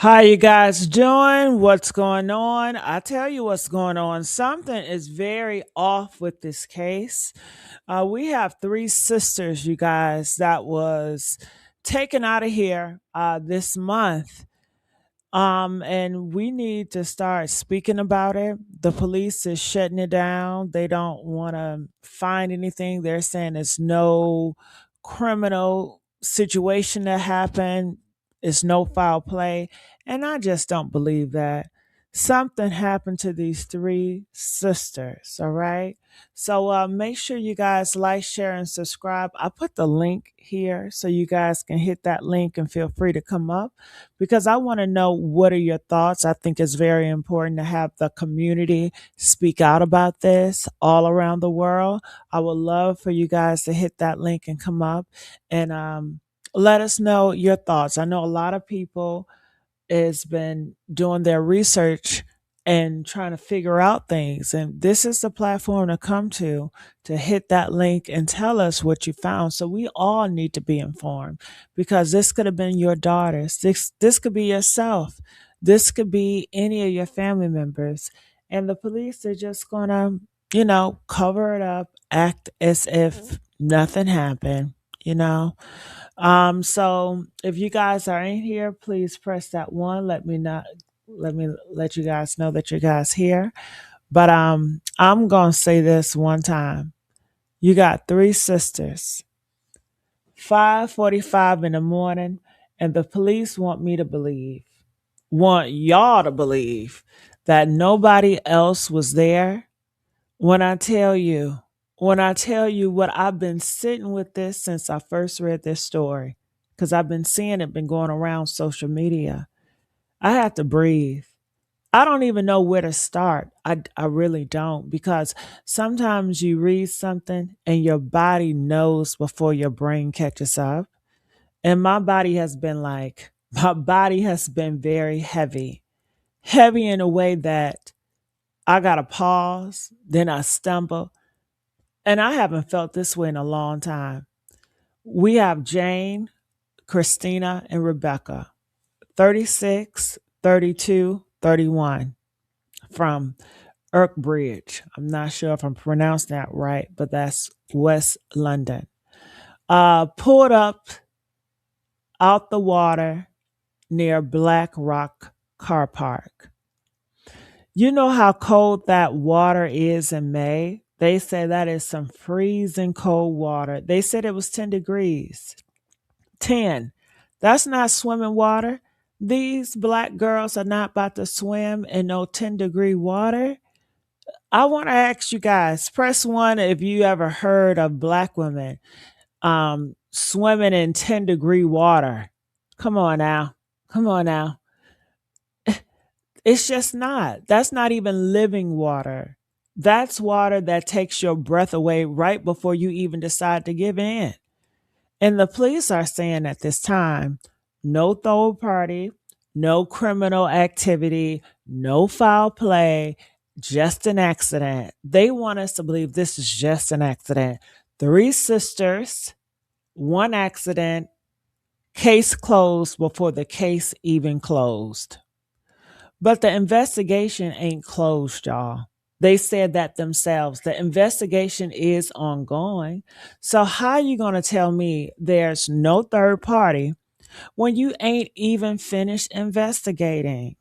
How you guys doing? What's going on? I tell you what's going on. Something is very off with this case. We have three sisters, you guys, that was taken out of here this month. And we need to start speaking about it. The police is shutting it down. They don't want to find anything. They're saying it's no criminal situation that happened. It's no foul play. And I just don't believe that. Something happened to these three sisters, all right? So make sure you guys like, share, and subscribe. I put the link here so you guys can hit that link and feel free to come up because I want to know what are your thoughts. I think it's very important to have the community speak out about this all around the world. I would love for you guys to hit that link and come up and let us know your thoughts. I know a lot of people has been doing their research and trying to figure out things. And this is the platform to come to hit that link and tell us what you found. So we all need to be informed because this could have been your daughters. This could be yourself. This could be any of your family members. And the police are just gonna, cover it up, act as if nothing happened, you know. So if you guys are in here, please press that one. Let you guys know that you guys here. But I'm gonna say this one time. You got three sisters, 5:45 in the morning, and the police want y'all to believe that nobody else was there. When I tell you, what I've been sitting with this since I first read this story, because I've been seeing it been going around social media. I have to breathe. I don't even know where to start. I really don't because sometimes you read something and your body knows before your brain catches up. And my body has been very heavy, heavy in a way that I got to pause, then I stumble. And I haven't felt this way in a long time. We have Jane, Christina, and Rebecca, 36, 32, 31, from Bridge. I'm not sure if I'm pronouncing that right, but that's West London. Pulled up out the water near Black Rock Car Park. You know how cold that water is in May? They say that is some freezing cold water. They said it was 10 degrees. 10. That's not swimming water. These black girls are not about to swim in no 10-degree water. I want to ask you guys, press one if you ever heard of black women swimming in 10-degree water. Come on now. Come on now. It's just not. That's not even living water. That's water that takes your breath away right before you even decide to give in. And the police are saying at this time, no third party, no criminal activity, no foul play, just an accident. They want us to believe this is just an accident. Three sisters, one accident, case closed before the case even closed. But the investigation ain't closed, y'all. They said that themselves. The investigation is ongoing. So how you going to tell me there's no third party when you ain't even finished investigating?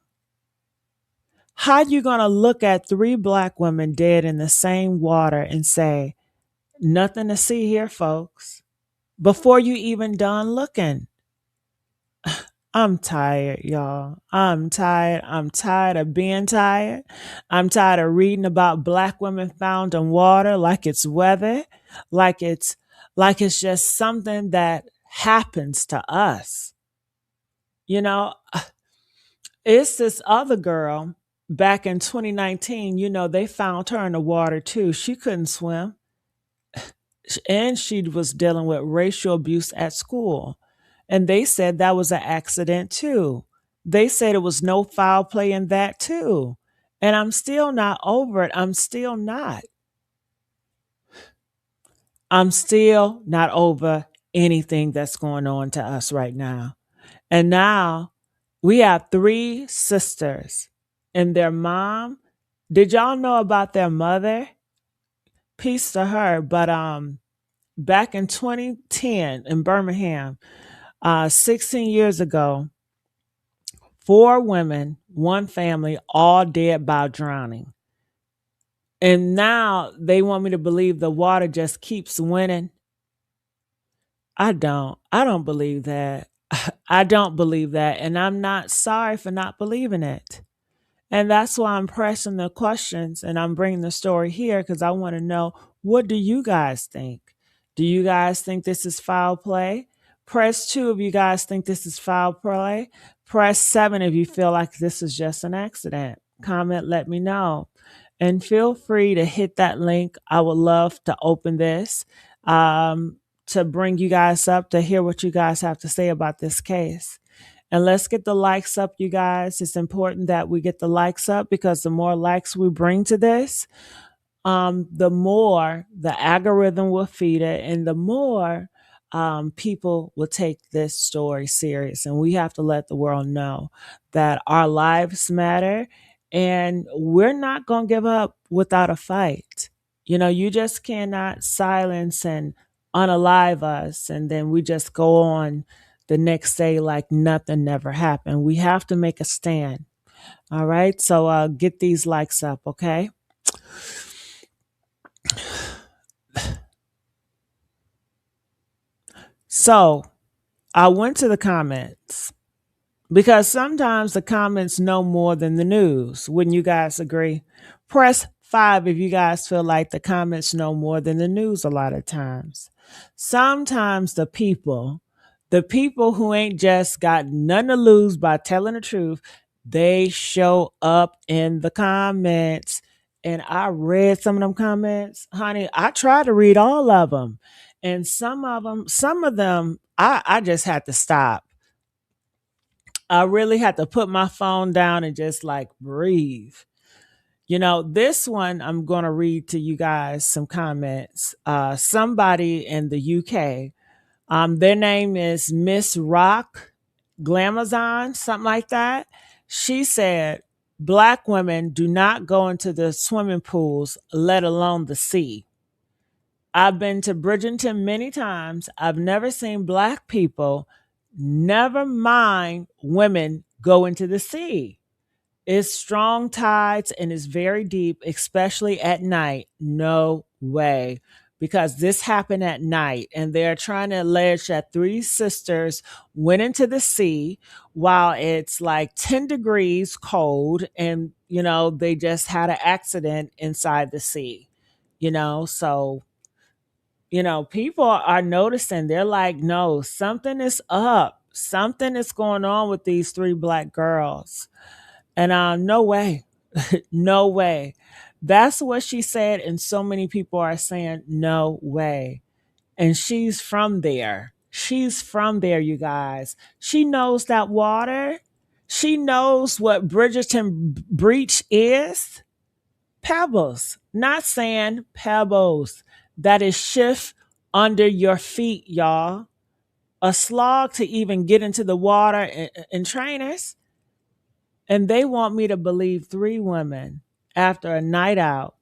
How you going to look at three black women dead in the same water and say, nothing to see here, folks, before you even done looking? I'm tired, y'all. I'm tired. I'm tired of being tired. I'm tired of reading about black women found in water like it's weather, like it's just something that happens to us. You know, it's this other girl back in 2019, they found her in the water too. She couldn't swim and she was dealing with racial abuse at school. And they said that was an accident too. They said it was no foul play in that too. And I'm still not over it. I'm still not over anything that's going on to us right now. And now We have three sisters, and their mom. Did y'all know about their mother? Peace to her. But back in 2010 in Birmingham, 16 years ago, four women, one family, all dead by drowning. And now they want me to believe the water just keeps winning. I don't. I don't believe that. I don't believe that. And I'm not sorry for not believing it. And that's why I'm pressing the questions and I'm bringing the story here because I want to know, what do you guys think? Do you guys think this is foul play? Press 2 if you guys think this is foul play. Press 7 if you feel like this is just an accident. Comment, let me know. And feel free to hit that link. I would love to open this to bring you guys up to hear what you guys have to say about this case. And let's get the likes up, you guys. It's important that we get the likes up because the more likes we bring to this, the more the algorithm will feed it and the more people will take this story serious. And we have to let the world know that our lives matter and we're not going to give up without a fight. You know, you just cannot silence and unalive us and then we just go on the next day like nothing never happened. We have to make a stand. All right. So get these likes up, okay? So I went to the comments because sometimes the comments know more than the news. Wouldn't you guys agree? Press 5 if you guys feel like the comments know more than the news a lot of times. Sometimes the people who ain't just got nothing to lose by telling the truth, they show up in the comments. And I read some of them comments. Honey, I tried to read all of them. And some of them, I just had to stop. I really had to put my phone down and just like breathe. You know, this one I'm going to read to you guys some comments. Somebody in the UK, their name is Miss Rock Glamazon, something like that. She said, Black women do not go into the swimming pools, let alone the sea. I've been to Bridgerton many times. I've never seen Black people, never mind women, go into the sea. It's strong tides and it's very deep, especially at night. No way. Because this happened at night, and they're trying to allege that three sisters went into the sea while it's like 10 degrees cold, and, you know, they just had an accident inside the sea, you know? So, you know, people are noticing. They're like, no, something is up. Something is going on with these three Black girls. And no way, no way. That's what she said. And so many people are saying, no way. And she's from there. She's from there, you guys. She knows that water. She knows what Bridgerton Breach is. Pebbles, not sand, pebbles. That is shift under your feet, y'all. A slog to even get into the water in trainers. And they want me to believe three women after a night out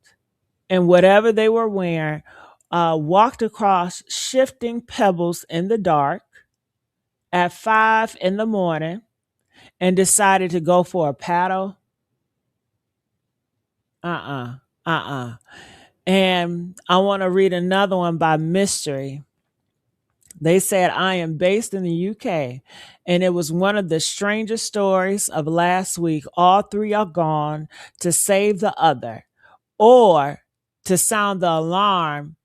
and whatever they were wearing walked across shifting pebbles in the dark at 5 in the morning and decided to go for a paddle. Uh-uh. And I want to read another one by Mystery. They said, I am based in the UK, and it was one of the strangest stories of last week. All three are gone to save the other or to sound the alarm.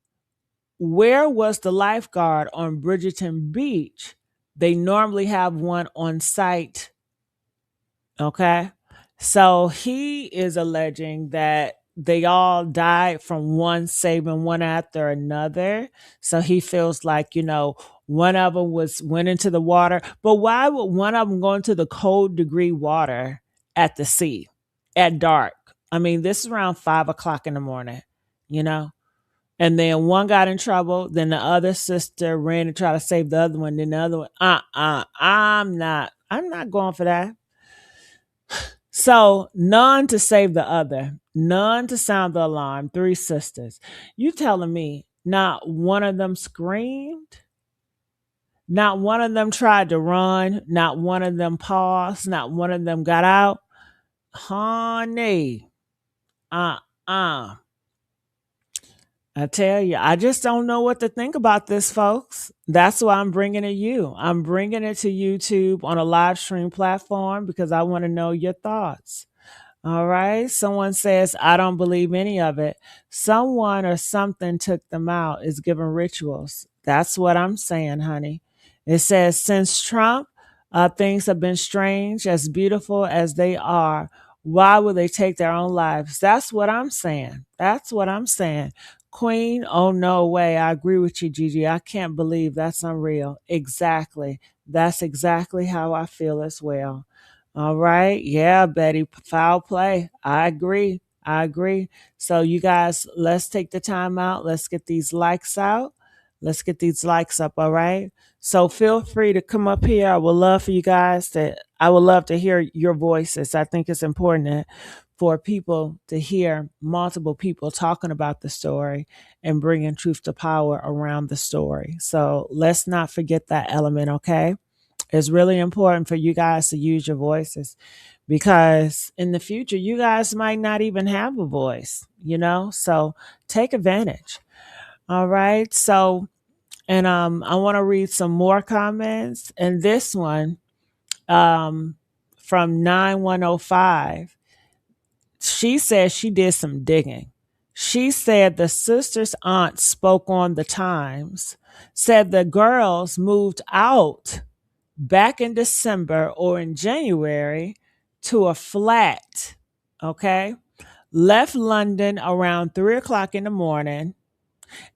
Where was the lifeguard on Brighton Beach? They normally have one on site. Okay. So he is alleging that they all died from one saving one after another. So he feels like, you know, one of them went into the water. But why would one of them go into the cold degree water at the sea at dark? I mean, this is around 5 o'clock in the morning, you know? And then one got in trouble. Then the other sister ran to try to save the other one. Then the other one, I'm not going for that. So none to save the other, none to sound the alarm. Three sisters. You telling me not one of them screamed? Not one of them tried to run. Not one of them paused. Not one of them got out. Honey, uh uh. I tell you, I just don't know what to think about this, folks. That's why I'm bringing it to you. I'm bringing it to YouTube on a live stream platform because I want to know your thoughts. All right. Someone says, I don't believe any of it. Someone or something took them out, is giving rituals. That's what I'm saying, honey. It says, since Trump, things have been strange, as beautiful as they are. Why would they take their own lives? That's what I'm saying. That's what I'm saying. Queen, oh, no way. I agree with you, Gigi. I can't believe that's unreal. Exactly. That's exactly how I feel as well. All right. Yeah, Betty, foul play. I agree. I agree. So, you guys, let's take the time out. Let's get these likes out. Let's get these likes up. All right. So, feel free to come up here. I would love for you guys I would love to hear your voices. I think it's important for people to hear multiple people talking about the story and bringing truth to power around the story. So, let's not forget that element. Okay. It's really important for you guys to use your voices because in the future, you guys might not even have a voice, you know? So take advantage. All right. So, and I want to read some more comments. And this one um, from 9105, she says she did some digging. She said the sister's aunt spoke on the Times, said the girls moved out back in December or in January to a flat, okay? Left London around 3 o'clock in the morning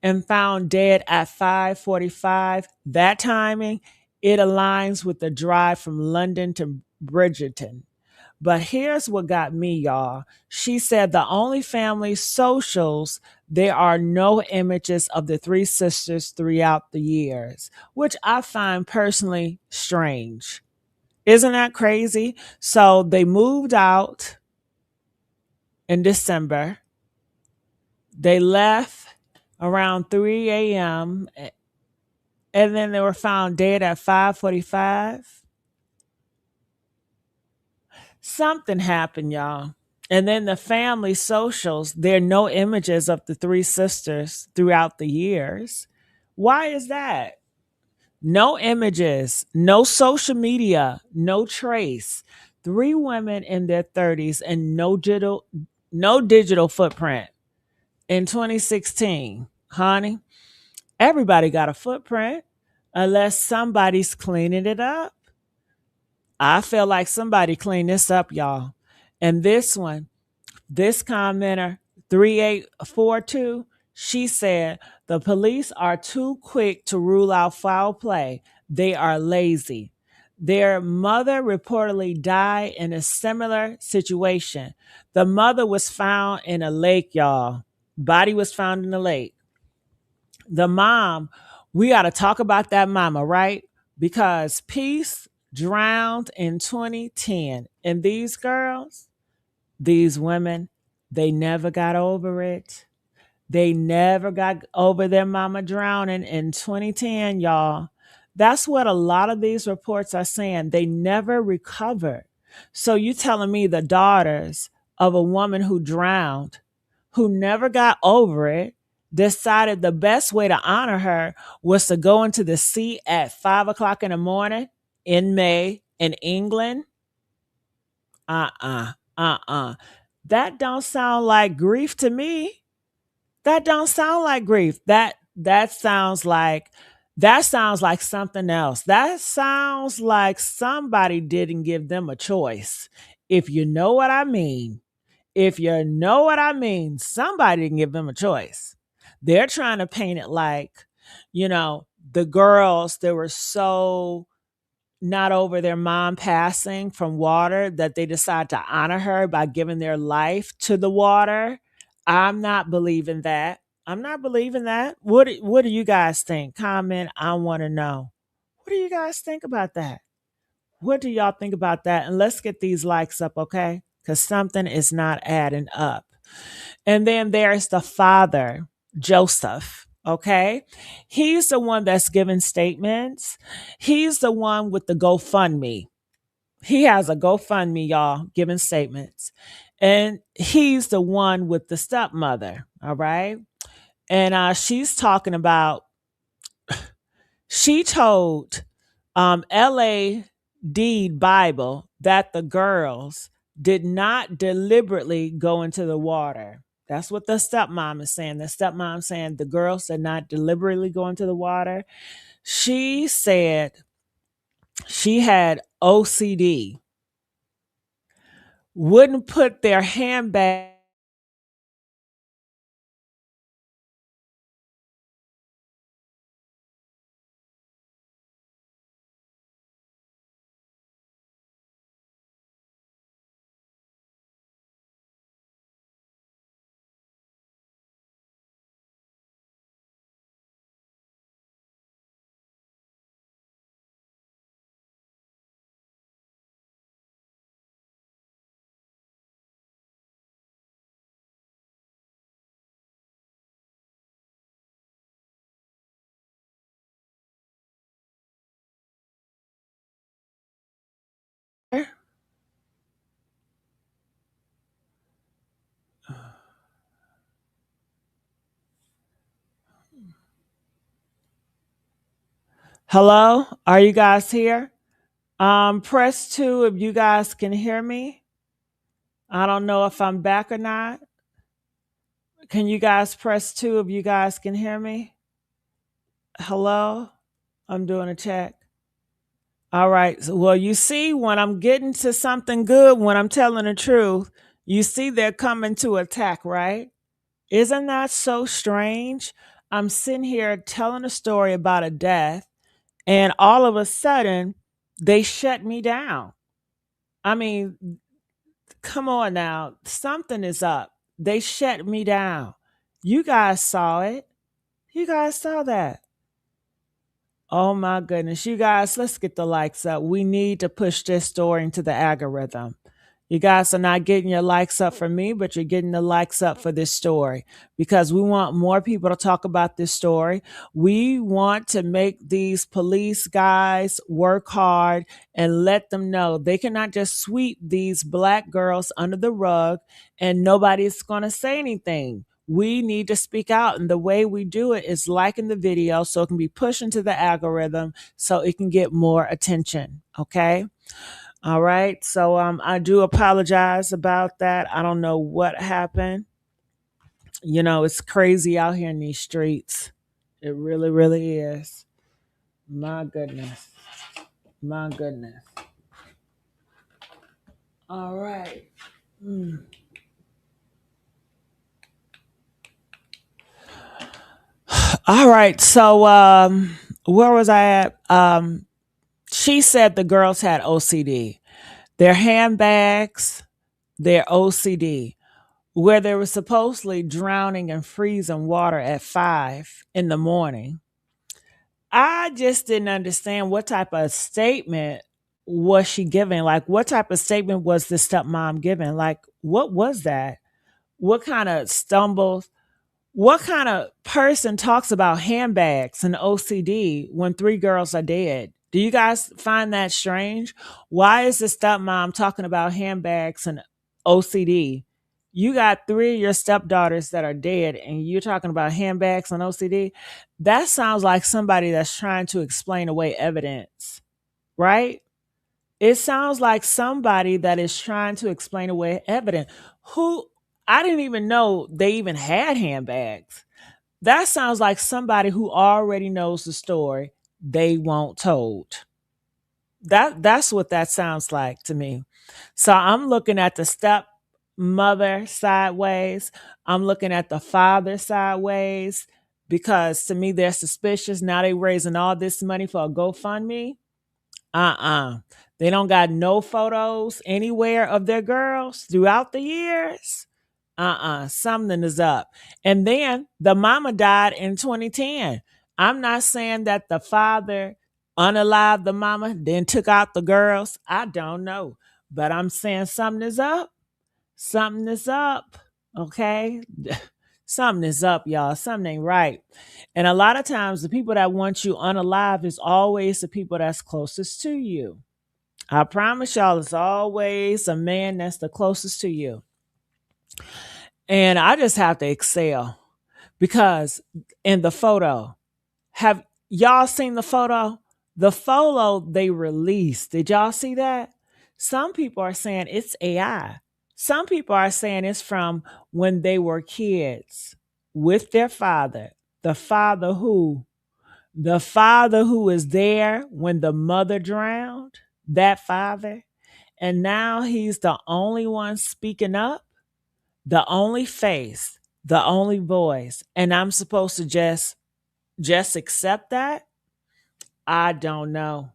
and found dead at 5:45. That timing, it aligns with the drive from London to Bridgerton. But here's what got me, y'all. She said the only family socials, there are no images of the three sisters throughout the years, which I find personally strange. Isn't that crazy? So they moved out in December. They left around 3 a.m. and then they were found dead at 5:45. Something happened, y'all. And then the family socials, there are no images of the three sisters throughout the years. Why is that? No images, no social media, no trace. Three women in their 30s and no digital footprint. In 2016, honey, everybody got a footprint unless somebody's cleaning it up. I feel like somebody cleaned this up, y'all. And this one, this commenter, 3842, she said, the police are too quick to rule out foul play. They are lazy. Their mother reportedly died in a similar situation. The mother was found in a lake, y'all. Body was found in the lake. The mom, we got to talk about that mama, right? Because Peace drowned in 2010. And these girls, these women, they never got over it. They never got over their mama drowning in 2010, y'all. That's what a lot of these reports are saying. They never recovered. So you telling me the daughters of a woman who drowned, who never got over it, decided the best way to honor her was to go into the sea at 5 o'clock in the morning in May in England? Uh-uh. That don't sound like grief to me. That don't sound like grief. That sounds like something else. That sounds like somebody didn't give them a choice. If you know what I mean. If you know what I mean, somebody didn't give them a choice. They're trying to paint it like, the girls, they were so not over their mom passing from water that they decide to honor her by giving their life to the water. I'm not believing that. I'm not believing that. What do you guys think? Comment. I want to know. What do you guys think about that? What do y'all think about that? And let's get these likes up, okay? because something is not adding up. And then there's the father, Joseph. Okay. He's the one that's giving statements. He's the one with the GoFundMe. He has a GoFundMe, y'all, giving statements. And he's the one with the stepmother. All right. And she's talking about, she told LA Deed Bible that the girls did not deliberately go into the water. That's what the stepmom is saying. The stepmom saying the girls did not deliberately go into the water. She said she had OCD, wouldn't put their handbag. Hello, are you guys here? Press 2 if you guys can hear me. I don't know if I'm back or not. Can you guys press 2 if you guys can hear me? Hello? I'm doing a check. All right. So, well, you see, when I'm getting to something good, when I'm telling the truth, you see they're coming to attack, right? Isn't that so strange? I'm sitting here telling a story about a death, and all of a sudden, they shut me down. I mean, come on now. Something is up. They shut me down. You guys saw it. You guys saw that. Oh my goodness. You guys, let's get the likes up. We need to push this story into the algorithm. You guys are not getting your likes up for me, but you're getting the likes up for this story because we want more people to talk about this story. We want to make these police guys work hard and let them know they cannot just sweep these black girls under the rug and nobody's going to say anything. We need to speak out. And the way we do it is liking the video so it can be pushed into the algorithm so it can get more attention. Okay. All right. So I do apologize about that. I don't know what happened. You know, it's crazy out here in these streets. It really, really is. My goodness. My goodness. All right. Mm. All right. So where was I at? She said the girls had OCD. Their handbags, their OCD, where they were supposedly drowning in freezing water at 5 in the morning. I just didn't understand what type of statement was she giving. Like, what type of statement was the stepmom giving? Like, what was that? What kind of stumbles? What kind of person talks about handbags and OCD when 3 girls are dead? Do you guys find that strange? Why is the stepmom talking about handbags and OCD? You got 3 of your stepdaughters that are dead and you're talking about handbags and OCD? That sounds like somebody that's trying to explain away evidence, right? It sounds like somebody that is trying to explain away evidence. Who I didn't even know they even had handbags. That sounds like somebody who already knows the story they won't told. That's what that sounds like to me. So I'm looking at the stepmother sideways. I'm looking at the father sideways because to me they're suspicious. Now they raising all this money for a GoFundMe. Uh-uh. They don't got no photos anywhere of their girls throughout the years. Something is up. And then the mama died in 2010. I'm not saying that the father unalived the mama, then took out the girls. I don't know. But I'm saying something is up. Something is up. Okay. Something is up, y'all. Something ain't right. And a lot of times, the people that want you unalive is always the people that's closest to you. I promise y'all, it's always a man that's the closest to you. And I just have to excel because in the photo, have y'all seen the photo? The photo they released, did y'all see that? Some people are saying it's AI. Some people are saying it's from when they were kids with their father. The father who? The father who is there when the mother drowned, that father. And now he's the only one speaking up, the only face, the only voice. And I'm supposed to just accept that? I don't know.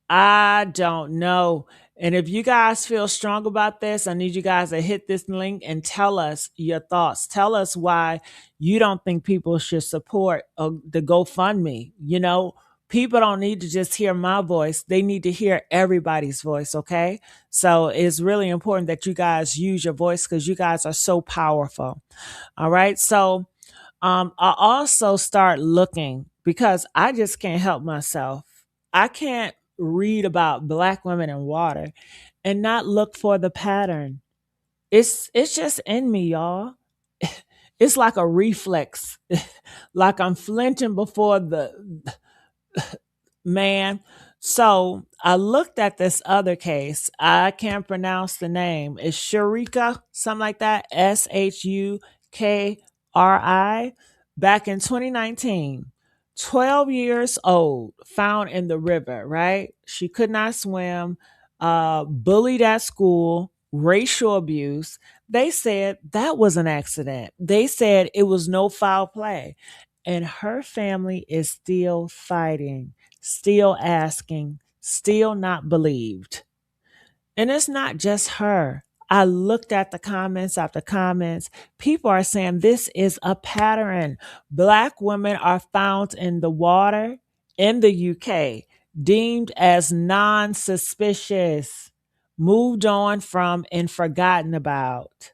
I don't know. And if you guys feel strong about this, I need you guys to hit this link and tell us your thoughts. Tell us why you don't think people should support the GoFundMe. You know, people don't need to just hear my voice, they need to hear everybody's voice, okay? So it's really important that you guys use your voice because you guys are so powerful. All right. So I also start looking because I just can't help myself. I can't read about black women in water and not look for the pattern. It's just in me, y'all. It's like a reflex. Like I'm flinching before the man. So I looked at this other case. I can't pronounce the name. It's Sharika, something like that. Shukri. Back in 2019, 12 years old, found in the river, right? She could not swim, bullied at school, racial abuse. They said that was an accident. They said it was no foul play. And her family is still fighting, still asking, still not believed. And it's not just her. I looked at the comments after comments. People are saying this is a pattern. Black women are found in the water in the UK, deemed as non suspicious, moved on from, and forgotten about.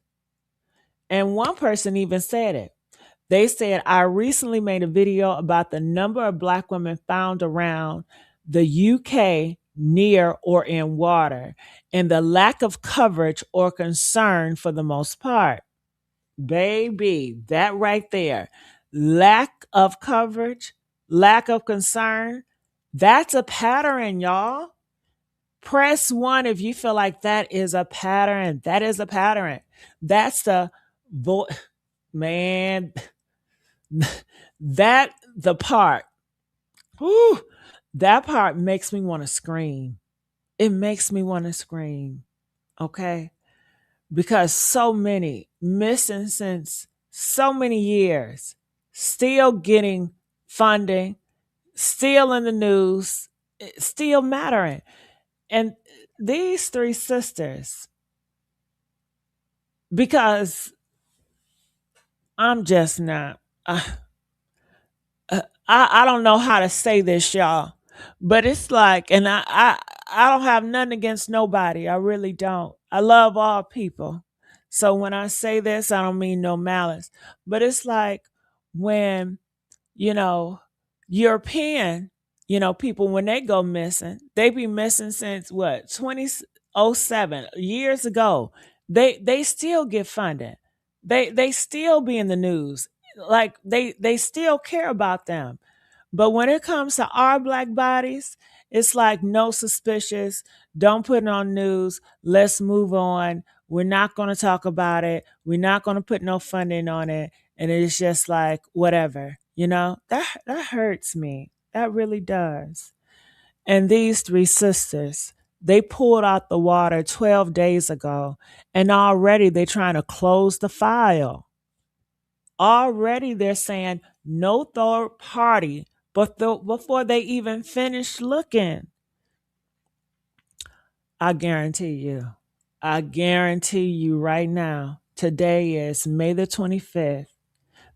And one person even said it. They said, I recently made a video about the number of black women found around the UK near or in water and the lack of coverage or concern for the most part. Baby, that right there. Lack of coverage, lack of concern. That's a pattern, y'all. Press one if you feel like that is a pattern. That is a pattern. That's the man. That the part, whew, that part makes me want to scream. It makes me want to scream. Okay. Because so many missing since so many years, still getting funding, still in the news, still mattering. And these three sisters, because I'm just not. I don't know how to say this, y'all, but it's like, and I don't have nothing against nobody. I really don't. I love all people. So when I say this, I don't mean no malice, but it's like when, you know, European, people, when they go missing, they be missing since what, 2007 years ago. They still get funded. They still be in the news. Like they still care about them. But when it comes to our black bodies, it's like no suspicious. Don't put it on news. Let's move on. We're not going to talk about it. We're not going to put no funding on it. And it's just like whatever. That hurts me. That really does. And these three sisters, they pulled out the water 12 days ago, and already they're trying to close the file. Already they're saying no third party, but before they even finish looking. I guarantee you. I guarantee you right now. Today is May the 25th.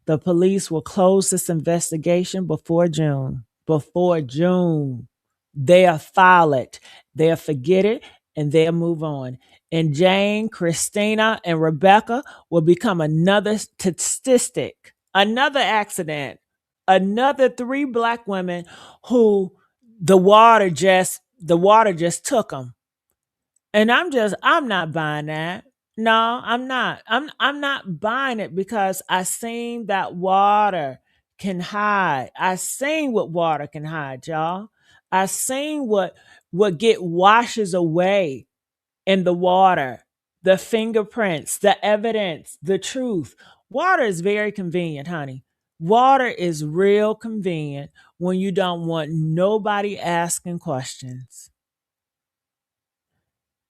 The police will close this investigation before June. Before June. They'll file it. They'll forget it and they'll move on. and Jane, Christina, and Rebecca will become another statistic, another accident, another 3 Black women who the water just took them. And I'm not buying that. No, I'm not. I'm not buying it because I seen that water can hide. I seen what water can hide, y'all. I seen what get washes away in the water, the fingerprints, the evidence, the truth. Water is very convenient, honey. Water is real convenient when you don't want nobody asking questions.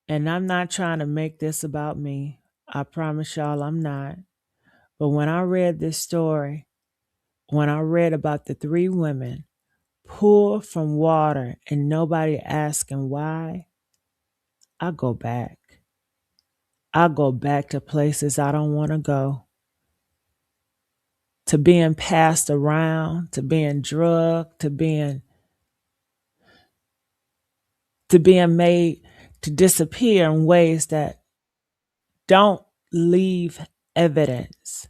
And I'm not trying to make this about me. I promise y'all I'm not. But when I read this story, when I read about the 3 women pulled from water and nobody asking why, I go back. I go back to places I don't want to go, to being passed around, to being drugged, to being made to disappear in ways that don't leave evidence.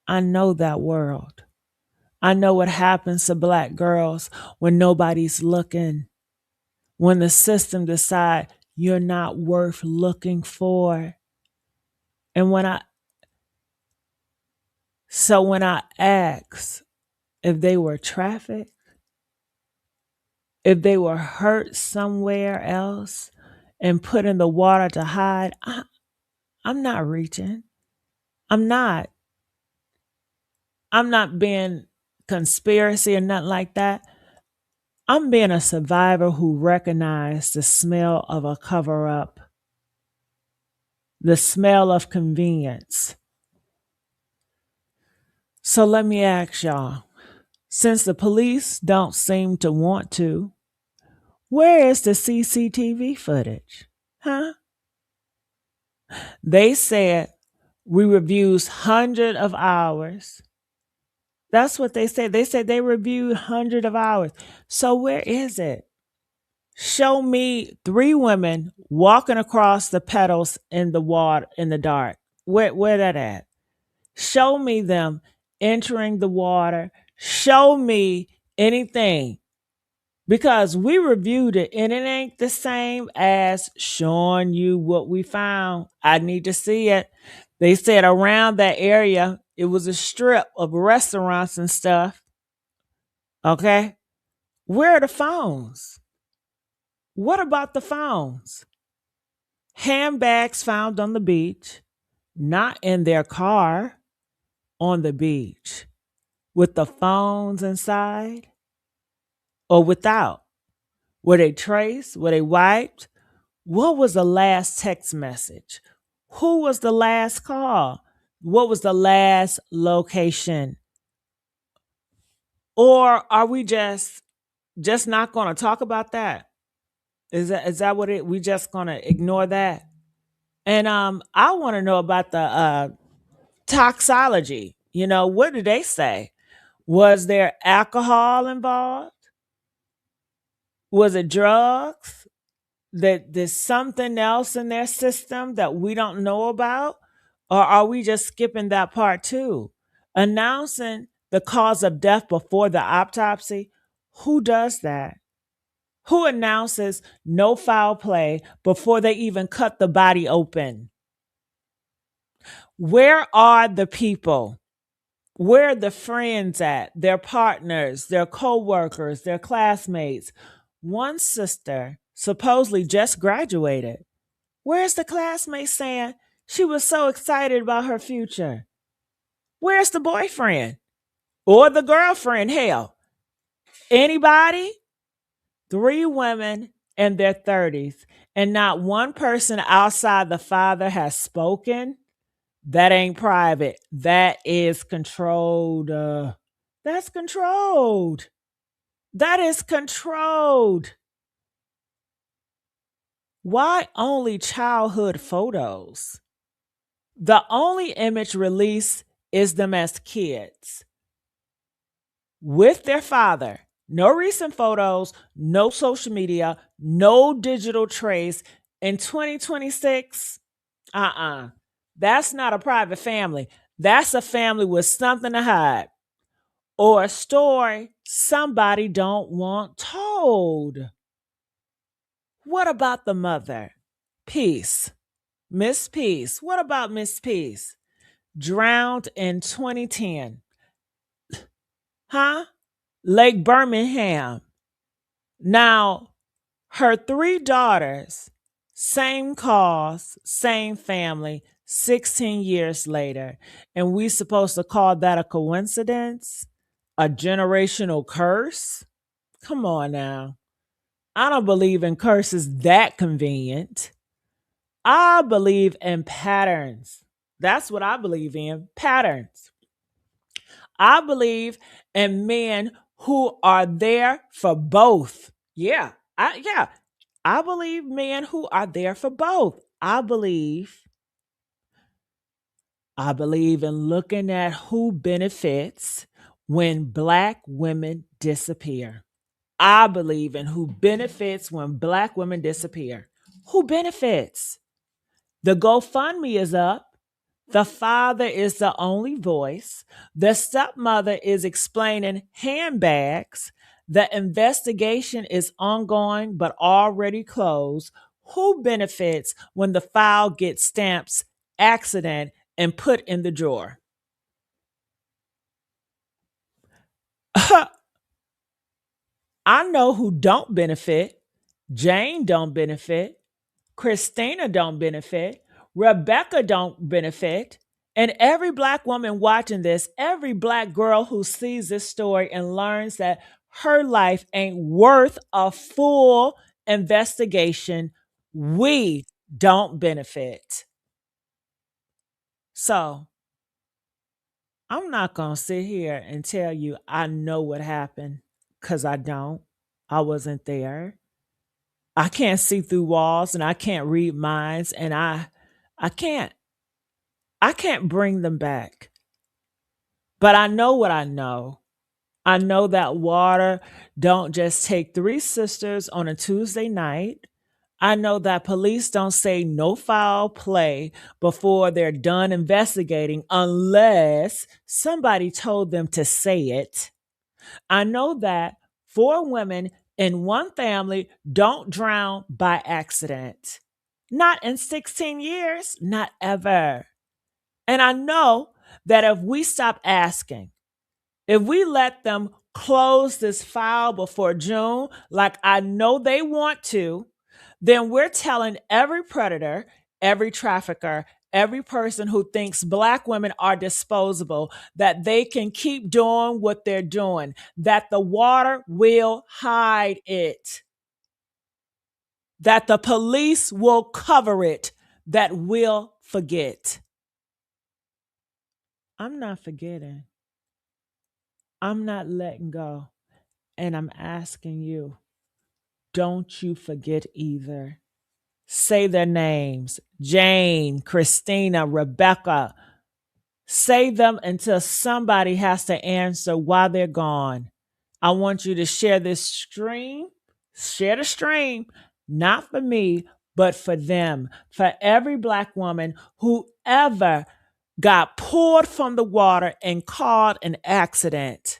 I know that world. I know what happens to Black girls when nobody's looking, when the system decides you're not worth looking for. And when I ask if they were trafficked, if they were hurt somewhere else and put in the water to hide, I'm not reaching. I'm not. I'm not being conspiracy or nothing like that. I'm being a survivor who recognized the smell of a cover up, the smell of convenience. So let me ask y'all, since the police don't seem to want to, where is the CCTV footage? Huh? They said we reviews hundreds of hours. That's what they said. They said they reviewed hundreds of hours. So where is it? Show me 3 women walking across the pedals in the water in the dark. Where that at? Show me them entering the water. Show me anything. Because we reviewed it and it ain't the same as showing you what we found. I need to see it. They said around that area, it was a strip of restaurants and stuff. Okay. Where are the phones? What about the phones? Handbags found on the beach, not in their car, on the beach, with the phones inside or without. Were they traced? Were they wiped? What was the last text message? Who was the last call? What was the last location? Or are we just not going to talk about that? Is that what we just going to ignore that? And I want to know about the toxicology. What did they say? Was there alcohol involved? Was it drugs? That there's something else in their system that we don't know about? Or are we just skipping that part too? Announcing the cause of death before the autopsy? Who does that? Who announces no foul play before they even cut the body open? Where are the people? Where are the friends at? Their partners, their co-workers, their classmates. One sister supposedly just graduated. Where's the classmate saying she was so excited about her future? Where's the boyfriend? Or the girlfriend? Hell, anybody? 3 women in their 30s, and not one person outside the father has spoken. That ain't private. That is controlled. That's controlled. That is controlled. Why only childhood photos? The only image released is them as kids with their father. No recent photos, no social media, no digital trace. In 2026, that's not a private family. That's a family with something to hide or a story somebody don't want told. What about the mother? Peace. Miss Peace. What about Miss Peace? Drowned in 2010. Huh? Lake Birmingham. Now, her three daughters, same cause, same family, 16 years later. And we supposed to call that a coincidence? A generational curse? Come on now. I don't believe in curses that convenient. I believe in patterns. That's what I believe in, patterns. I believe in men who are there for both. I believe men who are there for both. I believe in looking at who benefits when black women disappear. I believe in who benefits when black women disappear. Who benefits? The GoFundMe is up. The father is the only voice. The stepmother is explaining handbags. The investigation is ongoing but already closed. Who benefits when the file gets stamps accident and put in the drawer? I know who don't benefit. Jane don't benefit. Christina don't benefit. Rebecca don't benefit. And every black woman watching this, every black girl who sees this story and learns that her life ain't worth a full investigation, we don't benefit. So I'm not going to sit here and tell you I know what happened because I don't. I wasn't there. I can't see through walls and I can't read minds and I can't I can't bring them back. But I know what I know. I know that water don't just take three sisters on a Tuesday night. I know that police don't say no foul play before they're done investigating unless somebody told them to say it. I know that four women in one family don't drown by accident. Not in 16 years, not ever. And I know that if we stop asking, if we let them close this file before June, like I know they want to, then we're telling every predator, every trafficker, every person who thinks black women are disposable that they can keep doing what they're doing, that the water will hide it, that the police will cover it, that we'll forget. I'm not forgetting. I'm not letting go. And I'm asking you, don't you forget either. Say their names: Jane, Christina, Rebecca. Say them until somebody has to answer while they're gone. I want you to share this stream. Share the stream, not for me, but for them, for every black woman who ever got pulled from the water and caused an accident.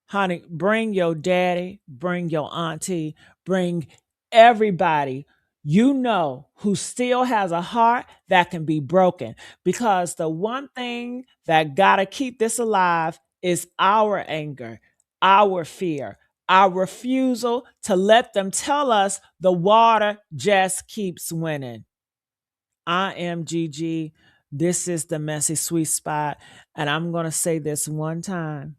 Honey, bring your daddy, bring your auntie, bring everybody you know who still has a heart that can be broken. Because the one thing that got to keep this alive is our anger, our fear, our refusal to let them tell us the water just keeps winning. I am Gigi. This is the Messy Sweet Spot. And I'm going to say this one time.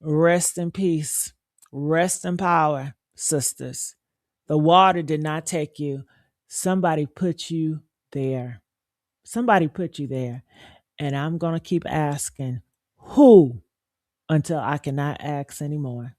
Rest in peace. Rest in power, sisters. The water did not take you. Somebody put you there. Somebody put you there. And I'm going to keep asking who until I cannot ask anymore.